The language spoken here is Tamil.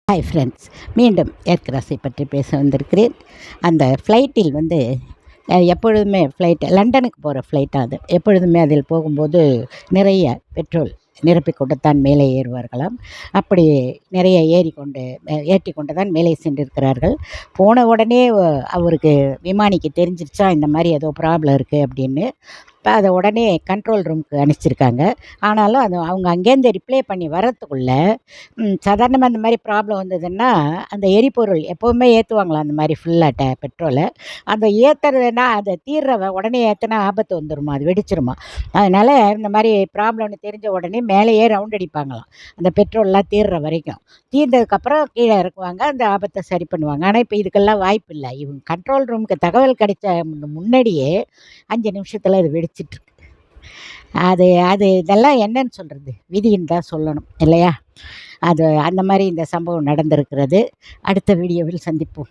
ஹாய் ஃப்ரெண்ட்ஸ், மீண்டும் ஏர்கிராஸை பற்றி பேச வந்திருக்கிறேன். அந்த ஃப்ளைட்டில் எப்பொழுதுமே லண்டனுக்கு போகிற ஃப்ளைட்டாக அது. எப்பொழுதுமே அதில் போகும்போது நிறைய பெட்ரோல் நிரப்பிக் கொண்டு தான் மேலே ஏறுவார்களாம். அப்படி நிறைய ஏற்றி கொண்டு தான் மேலே சென்றிருக்கிறார்கள். போன உடனே அவருக்கு விமானிக்கு தெரிஞ்சிருச்சா இந்த மாதிரி ஏதோ ப்ராப்ளம் இருக்குது அப்படின்னு. இப்போ அதை உடனே கண்ட்ரோல் ரூமுக்கு அனுப்பிச்சிருக்காங்க. ஆனாலும் அது அவங்க அங்கேருந்து ரிப்ளை பண்ணி வரத்துக்குள்ளே சாதாரணமாக இந்த மாதிரி ப்ராப்ளம் வந்ததுன்னா, அந்த எரிபொருள் எப்போவுமே ஏற்றுவாங்களாம் அந்த மாதிரி ஃபுல்லாக பெட்ரோலை. அந்த ஏற்றுறதுன்னா அதை உடனே ஏற்றினா ஆபத்து வந்துடுமா, அது வெடிச்சிருமா. அதனால் இந்த மாதிரி ப்ராப்ளம்னு தெரிஞ்ச உடனே மேலேயே ரவுண்ட் அடிப்பாங்களாம் அந்த பெட்ரோல்லாம் தீர்ற வரைக்கும். தீர்ந்ததுக்கப்புறம் கீழே இறக்குவாங்க, அந்த ஆபத்தை சரி பண்ணுவாங்க. ஆனால் இப்போ இதுக்கெல்லாம் வாய்ப்பு இல்லை. இவங்க கண்ட்ரோல் ரூமுக்கு தகவல் கிடைச்ச முன்னாடியே 5 நிமிஷத்தில் அது வெடிச்சிட்ருக்கு. அது அது இதெல்லாம் என்னன்னு சொல்கிறது, விதின்னு தான் சொல்லணும் இல்லையா? அது அந்த மாதிரி இந்த சம்பவம் நடந்திருக்கிறது. அடுத்த வீடியோவில் சந்திப்போம்.